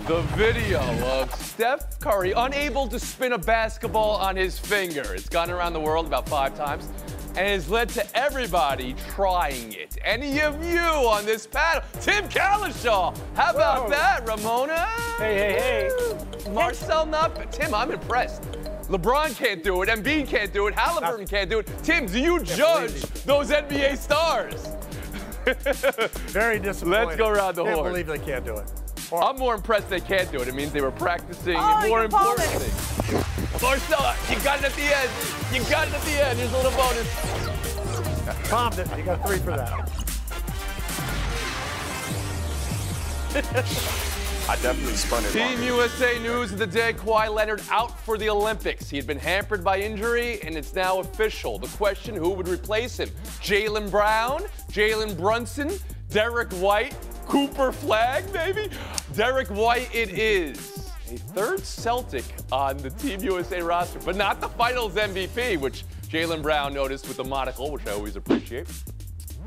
The video of Steph Curry unable to spin a basketball on his finger. It's gone around the world about 5 times and has led to everybody trying it. Any of you on this panel? Tim Calishaw. How about that, Ramona? Hey. Marcel not. Tim, I'm impressed. LeBron can't do it. Embiid can't do it. Halliburton can't do it. Tim, do you judge those NBA stars? Very disappointed. Let's go around the horn. Can't believe they can't do it. I'm more impressed they can't do it. It means they were practicing. Oh, More you can palm importantly, Marcella, you got it at the end. You got it at the end. Here's a little bonus. Palmed it. You got 3 for that. I definitely spun it. Team USA news of the day, Kawhi Leonard out for the Olympics. He had been hampered by injury, and it's now official. The question, who would replace him? Jaylen Brown, Jalen Brunson, Derek White, Cooper Flag, maybe? Derek White it is. A third Celtic on the Team USA roster, but not the Finals MVP, which Jaylen Brown noticed with the monocle, which I always appreciate.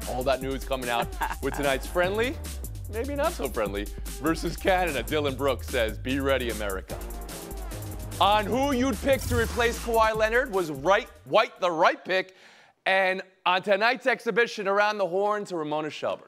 All that news coming out with tonight's friendly, maybe not so friendly, versus Canada. Dylan Brooks says, be ready, America. On who you'd pick to replace Kawhi Leonard was White the right pick. And on tonight's exhibition, Around the Horn to Ramona Shelburne.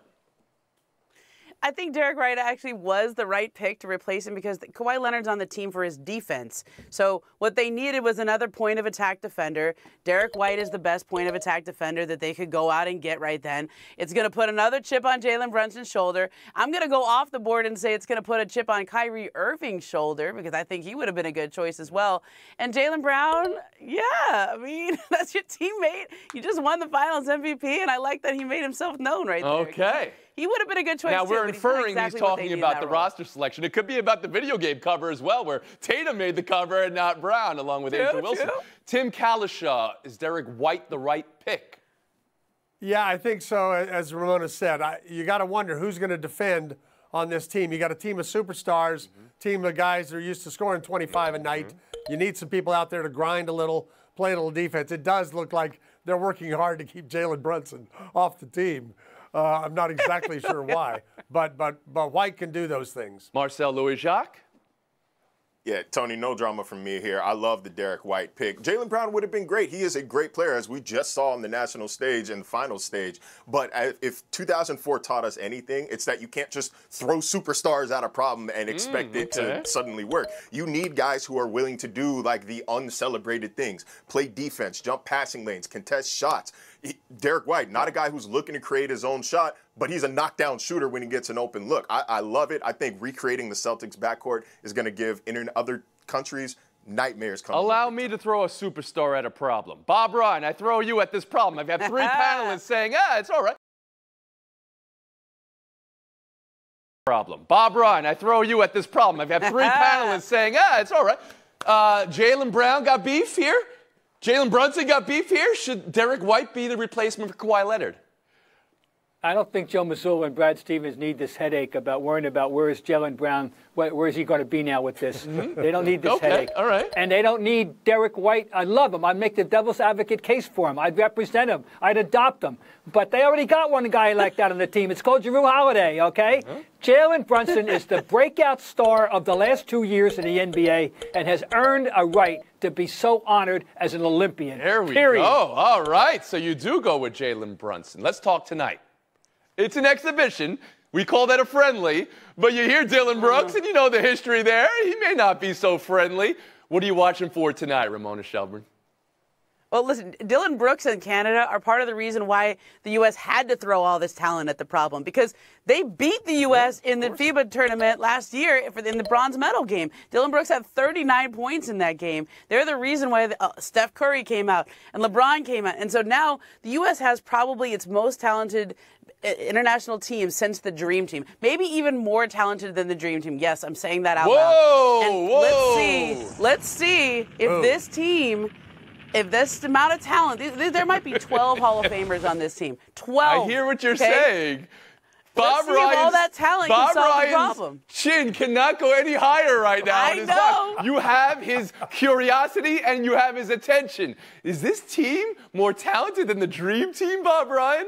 I think Derek White actually was the right pick to replace him because Kawhi Leonard's on the team for his defense. So what they needed was another point of attack defender. Derek White is the best point of attack defender that they could go out and get right then. It's going to put another chip on Jalen Brunson's shoulder. I'm going to go off the board and say it's going to put a chip on Kyrie Irving's shoulder because I think he would have been a good choice as well. And Jaylen Brown, yeah, I mean, that's your teammate. You just won the Finals MVP, and I like that he made himself known right there. Okay. He would have been a good choice, now, too. we're inferring exactly he's talking about the roster selection. It could be about the video game cover as well, where Tatum made the cover and not Brown, along with Angel Wilson. Tim Calishaw, is Derek White the right pick? Yeah, I think so. As Ramona said, you got to wonder who's going to defend on this team. You got a team of superstars, team of guys that are used to scoring 25 a night. You need some people out there to grind a little, play a little defense. It does look like they're working hard to keep Jalen Brunson off the team. I'm not exactly sure why, but White can do those things. Marcel Louis-Jacques? Yeah, Tony, no drama from me here. I love the Derek White pick. Jaylen Brown would have been great. He is a great player, as we just saw on the national stage and the final stage. But if 2004 taught us anything, it's that you can't just throw superstars at a problem and expect it to suddenly work. You need guys who are willing to do, like, the uncelebrated things. Play defense, jump passing lanes, contest shots. Derek White, not a guy who's looking to create his own shot, but he's a knockdown shooter when he gets an open look. I love it. I think recreating the Celtics backcourt is going to give other countries nightmares coming. Allow me to throw a superstar at a problem. Bob Ryan, I throw you at this problem. I've had 3 panelists saying, it's all right. Bob Ryan, I throw you at this problem. I've had 3 panelists saying, it's all right. Jaylen Brown got beef here. Jalen Brunson got beef here. Should Derek White be the replacement for Kawhi Leonard? I don't think Joe Mazzulla and Brad Stevens need this headache about worrying about where is Jaylen Brown, where is he going to be now with this. They don't need this headache. All right. And they don't need Derek White. I love him. I'd make the devil's advocate case for him. I'd represent him. I'd adopt him. But they already got one guy like that on the team. It's called Jrue Holiday, okay? Jalen Brunson is the breakout star of the last 2 years in the NBA and has earned a right to be so honored as an Olympian. There we go. All right. So you do go with Jalen Brunson. Let's talk tonight. It's an exhibition. We call that a friendly. But you hear Dylan Brooks, and you know the history there. He may not be so friendly. What are you watching for tonight, Ramona Shelburne? Well, listen, Dylan Brooks and Canada are part of the reason why the U.S. had to throw all this talent at the problem, because they beat the U.S. in the FIBA tournament last year in the bronze medal game. Dylan Brooks had 39 points in that game. They're the reason why Steph Curry came out and LeBron came out. And so now the U.S. has probably its most talented international team since the Dream Team. Maybe even more talented than the Dream Team. Yes, I'm saying that out loud. And let's see if this team... If this amount of talent, there might be 12 Hall of Famers on this team. 12. I hear what you're saying. Bob Ryan's, all that talent can solve the problem. Chin cannot go any higher right now. I know. You have his curiosity and you have his attention. Is this team more talented than the Dream Team, Bob Ryan?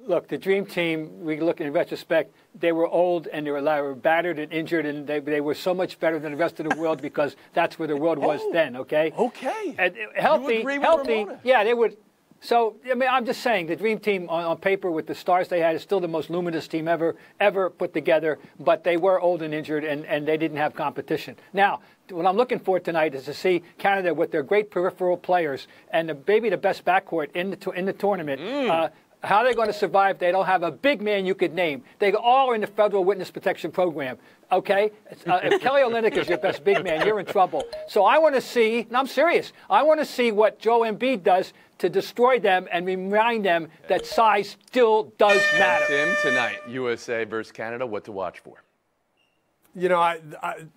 Look, the Dream Team, we look in retrospect, they were old and they were battered and injured, and they were so much better than the rest of the world because that's where the world was then, okay? Okay. And You agree with Ramona? yeah, they would. So, I mean, I'm just saying, the Dream Team on paper with the stars they had is still the most luminous team ever put together, but they were old and injured, and they didn't have competition. Now, what I'm looking for tonight is to see Canada with their great peripheral players and maybe the best backcourt in the tournament. How they're going to survive, they don't have a big man you could name. They all are in the Federal Witness Protection Program, okay? If Kelly Olynyk is your best big man, you're in trouble. So I want to see, and I'm serious, I want to see what Joel Embiid does to destroy them and remind them that size still does matter. Tim, tonight, USA versus Canada, what to watch for? You know,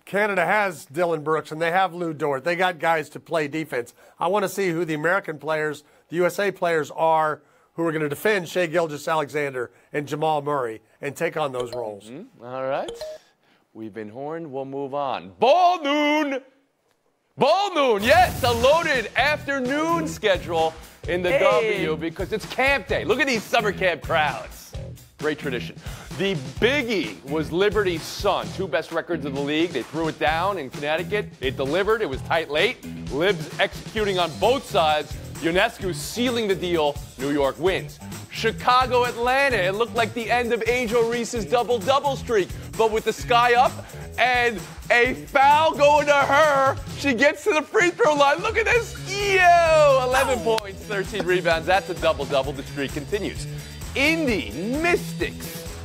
Canada has Dylan Brooks, and they have Lou Dort. They got guys to play defense. I want to see who the American players, the USA players are, who are going to defend Shai Gilgeous-Alexander and Jamal Murray and take on those roles. All right. We've been horned. We'll move on. Ball noon. Ball noon. Yes, a loaded afternoon schedule in the W because it's camp day. Look at these summer camp crowds. Great tradition. The biggie was Liberty Sun. 2 best records of the league. They threw it down in Connecticut. It delivered. It was tight late. Libs executing on both sides. Ionescu sealing the deal. New York wins. Chicago, Atlanta. It looked like the end of Angel Reese's double-double streak, but with the sky up and a foul going to her. She gets to the free throw line. Look at this. 11 points, 13 rebounds. That's a double-double. The streak continues. Indy, Mystics,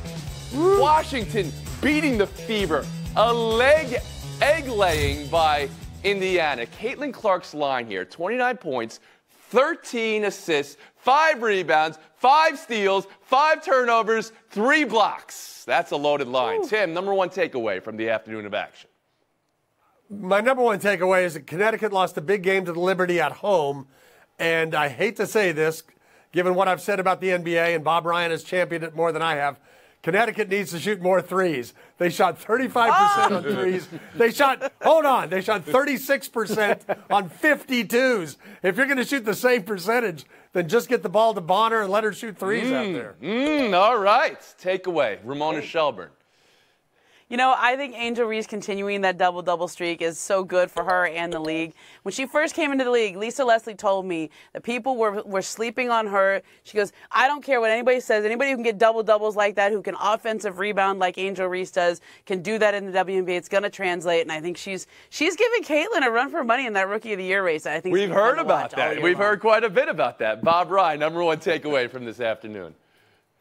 Washington beating the Fever. Egg-laying by Indiana. Caitlin Clark's line here, 29 points, 13 assists, 5 rebounds, 5 steals, 5 turnovers, 3 blocks. That's a loaded line. Tim, number 1 takeaway from the afternoon of action. My number 1 takeaway is that Connecticut lost a big game to the Liberty at home. And I hate to say this, given what I've said about the NBA, and Bob Ryan has championed it more than I have, Connecticut needs to shoot more threes. They shot 35% on threes. They shot 36% on 52s. If you're going to shoot the same percentage, then just get the ball to Bonner and let her shoot threes out there. All right. Takeaway, Ramona Shelburne. You know, I think Angel Reese continuing that double-double streak is so good for her and the league. When she first came into the league, Lisa Leslie told me that people were sleeping on her. She goes, I don't care what anybody says. Anybody who can get double-doubles like that, who can offensive rebound like Angel Reese does, can do that in the WNBA. It's going to translate, and I think she's giving Caitlin a run for money in that Rookie of the Year race. I think we've heard about that. We've heard quite a bit about that. Bob Ryan, number 1 takeaway from this afternoon.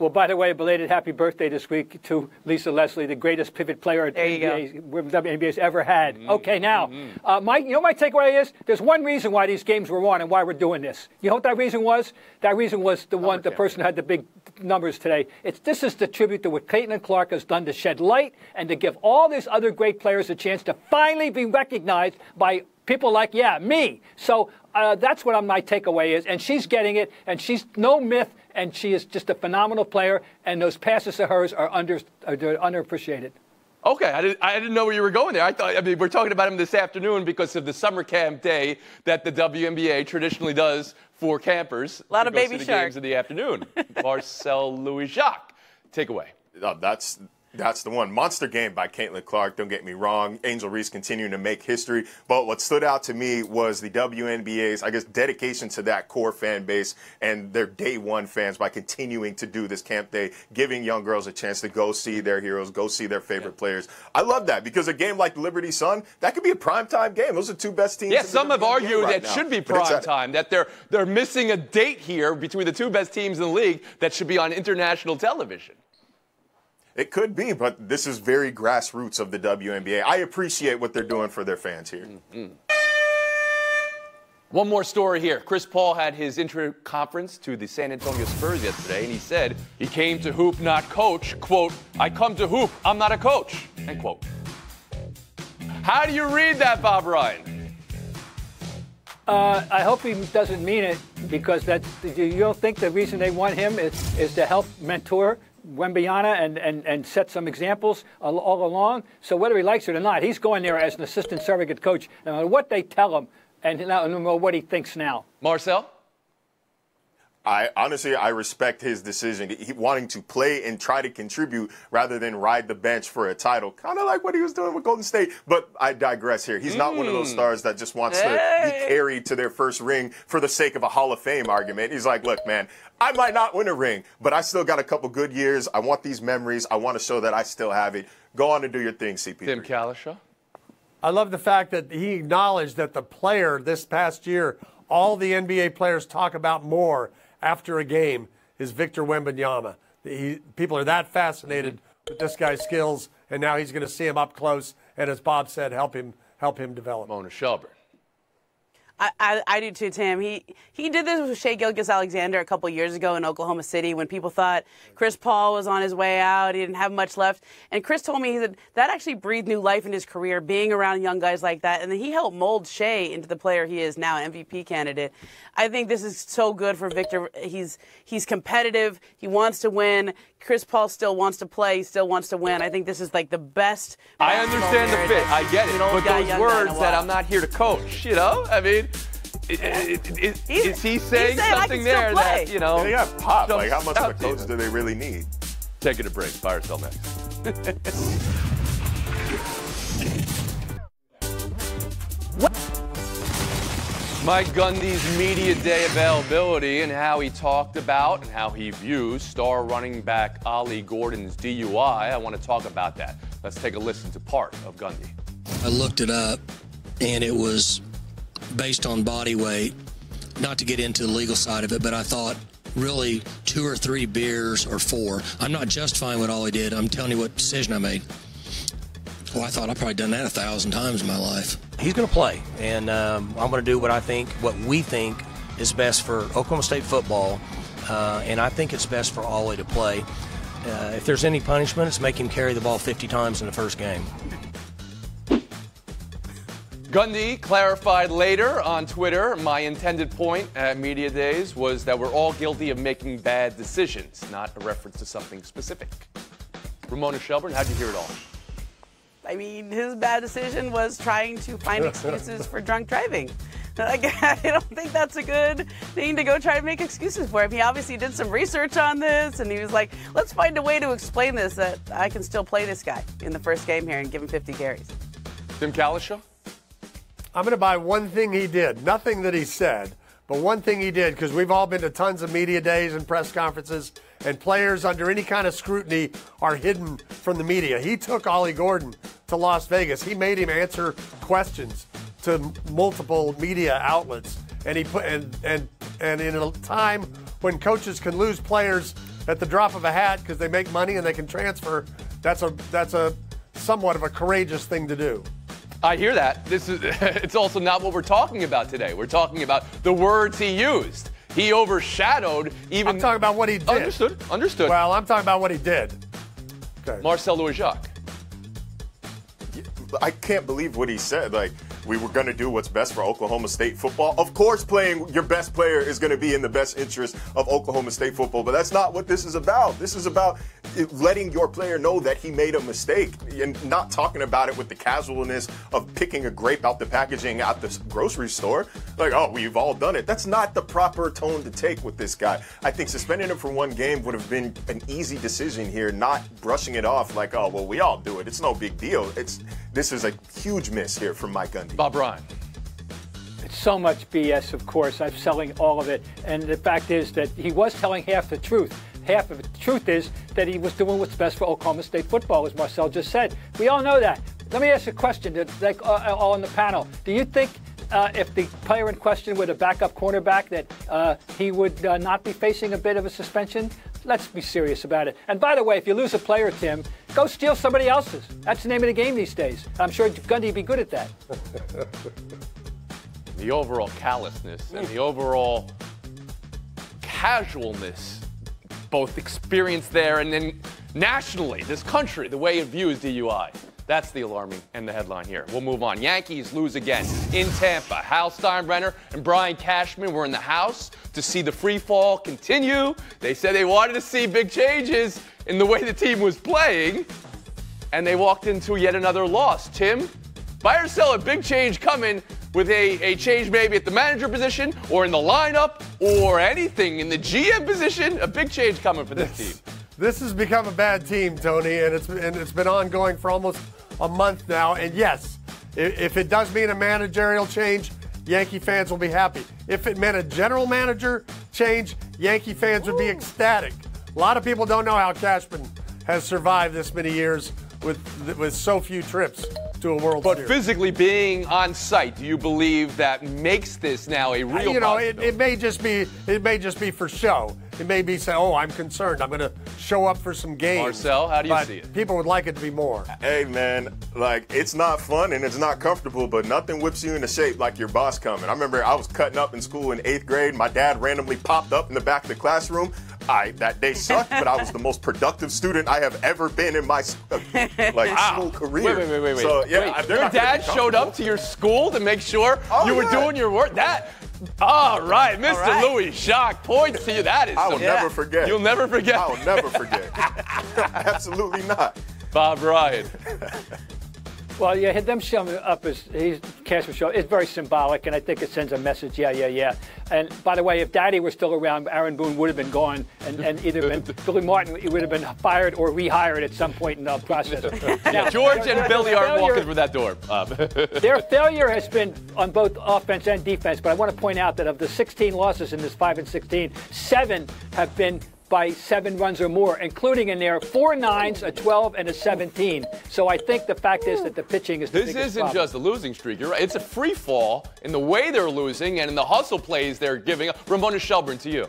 Well, by the way, belated happy birthday this week to Lisa Leslie, the greatest pivot player WNBA's ever had. Okay, now, my takeaway is there's one reason why these games were won and why we're doing this. You know what that reason was? That reason was the person who had the big numbers today. This is the tribute to what Caitlin Clark has done to shed light and to give all these other great players a chance to finally be recognized by people like, me. So that's what my takeaway is. And she's getting it, and she's no myth, and she is just a phenomenal player, and those passes of hers are underappreciated. Okay, I didn't know where you were going there. We're talking about him this afternoon because of the summer camp day that the WNBA traditionally does for campers. A lot of baby sharks. sharks. Games in the afternoon. Marcel Louis-Jacques. Takeaway. That's the one. Monster game by Caitlin Clark, don't get me wrong. Angel Reese continuing to make history. But what stood out to me was the WNBA's, dedication to that core fan base and their day one fans by continuing to do this camp day, giving young girls a chance to go see their heroes, go see their favorite players. I love that because a game like Liberty Sun, that could be a primetime game. Those are 2 best teams. Yeah, some have argued that now. should be primetime, that they're missing a date here between the 2 best teams in the league that should be on international television. It could be, but this is very grassroots of the WNBA. I appreciate what they're doing for their fans here. One more story here. Chris Paul had his intro conference to the San Antonio Spurs yesterday, and he said he came to hoop, not coach. Quote, I come to hoop, I'm not a coach. End quote. How do you read that, Bob Ryan? I hope he doesn't mean it because you don't think the reason they want him is to help mentor Wembanyama and set some examples all along. So whether he likes it or not, he's going there as an assistant surrogate coach, no matter what they tell him and no matter what he thinks now. Marcel? I honestly respect his decision, wanting to play and try to contribute rather than ride the bench for a title, kind of like what he was doing with Golden State. But I digress here. He's not one of those stars that just wants to be carried to their first ring for the sake of a Hall of Fame argument. He's like, look, man, I might not win a ring, but I still got a couple good years. I want these memories. I want to show that I still have it. Go on and do your thing, CP3. Tim Kalisha. I love the fact that he acknowledged that the player this past year, all the NBA players talk about more after a game, is Victor Wembanyama. People are that fascinated with this guy's skills, and now he's going to see him up close, and as Bob said, help him develop. Mona Shelburne. I do too, Tim. He did this with Shai Gilgeous-Alexander a couple years ago in Oklahoma City when people thought Chris Paul was on his way out. He didn't have much left. And Chris told me that actually breathed new life in his career, being around young guys like that. And then he helped mold Shai into the player he is now, an MVP candidate. I think this is so good for Victor. He's competitive. He wants to win. Chris Paul still wants to play. He still wants to win. I think this is like the best. I understand the fit. I get it. But those words that I'm not here to coach, you know? I mean, is he saying something there that, you know? They got pop. Like, how much of a coach do they really need? Taking a break. Fire Cell next. Mike Gundy's media day availability and how he talked about and how he views star running back Ollie Gordon's DUI. I want to talk about that. Let's take a listen to part of Gundy. I looked it up, and it was based on body weight. Not to get into the legal side of it, but I thought really 2 or 3 beers or 4. I'm not justifying what Ollie did. I'm telling you what decision I made. Well, I thought I've probably done that 1,000 times in my life. He's going to play, and I'm going to do what we think is best for Oklahoma State football, and I think it's best for Ollie to play. If there's any punishment, it's make him carry the ball 50 times in the first game. Gundy clarified later on Twitter, my intended point at Media Days was that we're all guilty of making bad decisions, not a reference to something specific. Ramona Shelburne, how'd you hear it all? I mean, his bad decision was trying to find excuses for drunk driving. Like, I don't think that's a good thing to go try to make excuses for him. He obviously did some research on this, and he was like, let's find a way to explain this, that I can still play this guy in the first game here and give him 50 carries. Tim Kalisha? I'm going to buy one thing he did. Nothing that he said, but one thing he did, because we've all been to tons of media days and press conferences, and players under any kind of scrutiny are hidden from the media. He took Ollie Gordon to Las Vegas. He made him answer questions to multiple media outlets, and he put and in a time when coaches can lose players at the drop of a hat because they make money and they can transfer, that's a somewhat of a courageous thing to do. I hear that. It's also not what we're talking about today. We're talking about the words he used. He overshadowed even. I'm talking about what he did. Understood. Well, I'm talking about what he did. Okay. Marcel Louis-Jacques. I can't believe what he said. Like, we were going to do what's best for Oklahoma State football. Of course, playing your best player is going to be in the best interest of Oklahoma State football, but that's not what this is about. This is about letting your player know that he made a mistake and not talking about it with the casualness of picking a grape out the packaging at the grocery store. Like, oh, we've all done it. That's not the proper tone to take with this guy. I think suspending him for 1 game would have been an easy decision here, not brushing it off like, oh, well, we all do it. It's no big deal. This is a huge miss here from Mike Gundy. Bob Ryan. It's so much BS, of course. I'm selling all of it. And the fact is that he was telling half the truth. Half of the truth is that he was doing what's best for Oklahoma State football, as Marcel just said. We all know that. Let me ask you a question, like all on the panel. Do you think if the player in question were a backup cornerback that he would not be facing a bit of a suspension? Let's be serious about it. And by the way, if you lose a player, Tim, go steal somebody else's. That's the name of the game these days. I'm sure Gundy would be good at that. The overall callousness and the overall casualness, both experienced there and then nationally, this country, the way it views DUI. That's the alarming and the headline here. We'll move on. Yankees lose again in Tampa. Hal Steinbrenner and Brian Cashman were in the house to see the free fall continue. They said they wanted to see big changes in the way the team was playing, and they walked into yet another loss. Tim, buy or sell a big change coming with a change maybe at the manager position or in the lineup or anything in the GM position. A big change coming for this team. This has become a bad team, Tony, and it's been ongoing for almost a month now. And yes, if it does mean a managerial change, Yankee fans will be happy. If it meant a general manager change, Yankee fans would be ecstatic. A lot of people don't know how Cashman has survived this many years with so few trips to a World Series. But physically being on site, do you believe that makes this now a real? You know, it may just be for show. It may be say, oh, I'm concerned. I'm going to show up for some games. Marcel, how do you see it? People would like it to be more. Hey, man, like, it's not fun and it's not comfortable, but nothing whips you into shape like your boss coming. I remember I was cutting up in school in 8th grade. My dad randomly popped up in the back of the classroom. That day sucked, but I was the most productive student I have ever been in my school career. Wait. So, yeah, Your dad showed up to your school to make sure you were doing your work? All right, Mr. Louis Jacques points to you. That is I will never forget. You'll never forget. I will never forget. Absolutely not. Bob Ryan. Well, yeah, them showing up as Cashman show is very symbolic, and I think it sends a message. Yeah. And by the way, if Daddy were still around, Aaron Boone would have been gone, and either been Billy Martin would have been fired or rehired at some point in the process. Now, George and Billy aren't walking through that door. Their failure has been on both offense and defense, but I want to point out that of the 16 losses in this 5-16, 7 have been by 7 runs or more, including in there 4 9s, a 12, and a 17. So I think the fact is that the pitching is the biggest This isn't problem. just a losing streak. You're right. It's a free fall in the way they're losing and in the hustle plays they're giving. Ramona Shelburne, to you.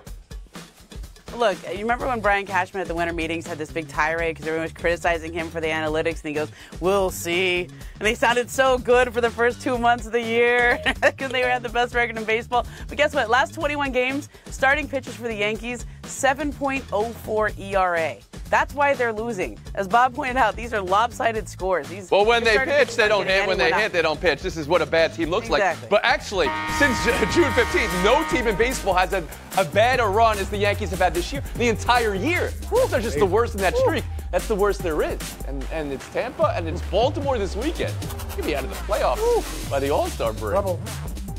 Look, you remember when Brian Cashman at the winter meetings had this big tirade because everyone was criticizing him for the analytics, and he goes, "We'll see." And they sounded so good for the first 2 months of the year because they had the best record in baseball. But guess what? Last 21 games, starting pitchers for the Yankees, 7.04 ERA. That's why they're losing. As Bob pointed out, these are lopsided scores. Well, when they pitch, they don't hit. When they hit, they don't pitch. This is what a bad team looks like. But actually, since June 15th, no team in baseball has a bad a run as the Yankees have had this year. The entire year. They're just the worst in that streak. That's the worst there is. And it's Tampa and it's Baltimore this weekend. You'll be out of the playoffs by the All-Star break. Trouble.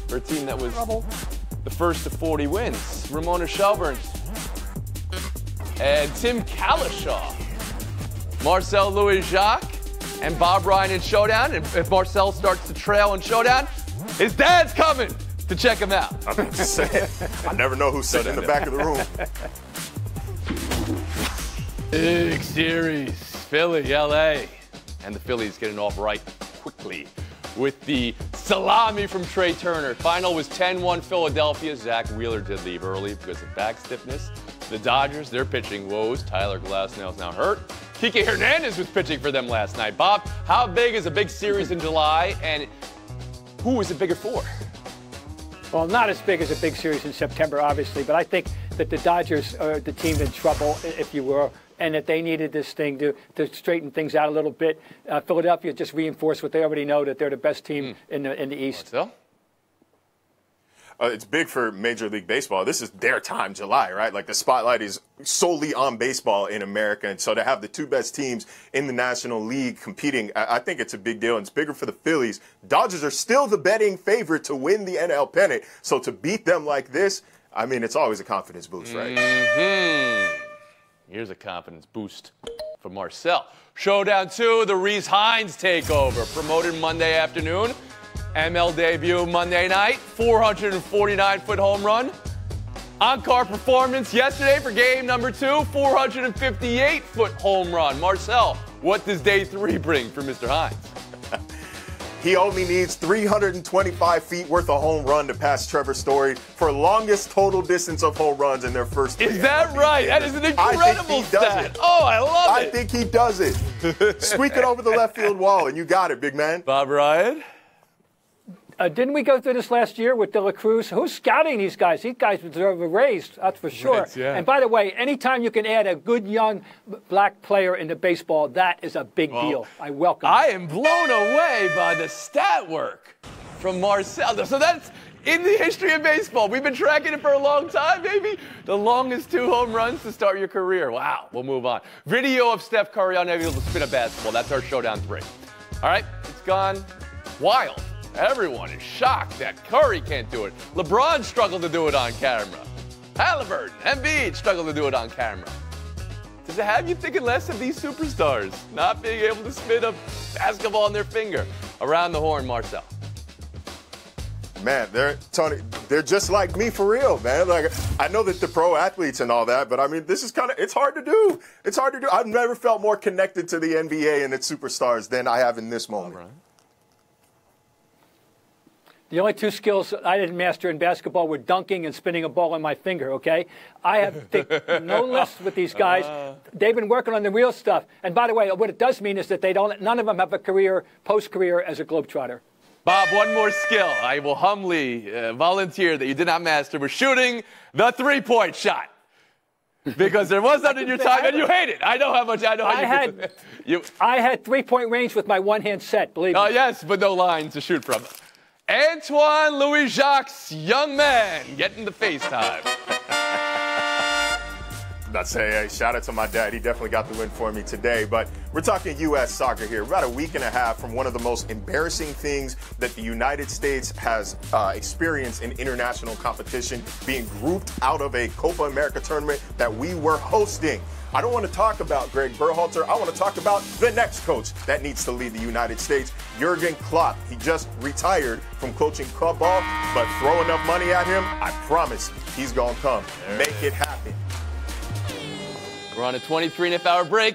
For a team that was the first to 40 wins. Ramona Shelburne and Tim Kalishaw. Marcel Louis Jacques and Bob Ryan in Showdown. And if Marcel starts to trail in Showdown, his dad's coming to check him out. I'm just saying, I never know who's sitting in the back of the room. Big series, Philly, LA. And the Phillies getting off right quickly with the salami from Trey Turner. Final was 10-1 Philadelphia. Zach Wheeler did leave early because of back stiffness. The Dodgers, their pitching woes. Tyler Glasnow's now hurt. Kike Hernandez was pitching for them last night. Bob, how big is a big series in July, and who is it bigger for? Well, not as big as a big series in September, obviously, but I think that the Dodgers are the team in trouble, if you will, and that they needed this thing to straighten things out a little bit. Philadelphia just reinforced what they already know, that they're the best team in the East. Marcel? It's big for Major League Baseball. This is their time, July, right? Like, the spotlight is solely on baseball in America. And so to have the 2 best teams in the National League competing, I think it's a big deal. And it's bigger for the Phillies. Dodgers are still the betting favorite to win the NL pennant. So to beat them like this, I mean, it's always a confidence boost, right? Here's a confidence boost for Marcel. Showdown 2, the Rhys Hines takeover. Promoted Monday afternoon. ML debut Monday night, 449-foot home run. Encore performance yesterday for game number 2, 458-foot home run. Marcel, what does day 3 bring for Mr. Hines? He only needs 325 feet worth of home run to pass Trevor Story for longest total distance of home runs in their first 3 Is that right? That is an incredible stat. Oh, I love it. I think he does it. Squeak it over the left field wall, and you got it, big man. Bob Ryan? Didn't we go through this last year with De La Cruz? Who's scouting these guys? These guys deserve a raise, that's for sure. Right, yeah. And by the way, anytime you can add a good young black player into baseball, that is a big deal. I welcome it. I am blown away by the stat work from Marcel. So that's in the history of baseball. We've been tracking it for a long time, maybe. The longest 2 home runs to start your career. Wow, we'll move on. Video of Steph Curry unable to spin a basketball. That's our Showdown 3. All right, it's gone wild. Everyone is shocked that Curry can't do it. LeBron struggled to do it on camera. Halliburton, Embiid struggle to do it on camera. Does it have you thinking less of these superstars not being able to spin a basketball on their finger? Around the horn, Marcel. Man, Tony, they're just like me for real, man. Like, I know that the pro athletes and all that, but I mean, this is it's hard to do. It's hard to do. I've never felt more connected to the NBA and its superstars than I have in this moment. Right. The only two skills I didn't master in basketball were dunking and spinning a ball on my finger, okay? I have no less with these guys. They've been working on the real stuff. And by the way, what it does mean is that none of them have a career, post-career as a Globetrotter. Bob, one more skill I will humbly volunteer that you did not master was shooting the three-point shot. Because there was none in your time, and you hate it. I know how much I know. I had three-point range with my one-hand set, believe me. Oh, yes, but no line to shoot from. Antoine Louis-Jacques, young man, getting the FaceTime. I'd say, shout out to my dad. He definitely got the win for me today. But we're talking U.S. soccer here. We're about a week and a half from one of the most embarrassing things that the United States has experienced in international competition, being grouped out of a Copa America tournament that we were hosting. I don't want to talk about Greg Berhalter. I want to talk about the next coach that needs to lead the United States, Jurgen Klopp. He just retired from coaching club ball, but throw enough money at him, I promise he's going to come. Make it happen. We're on a 23.5-hour break.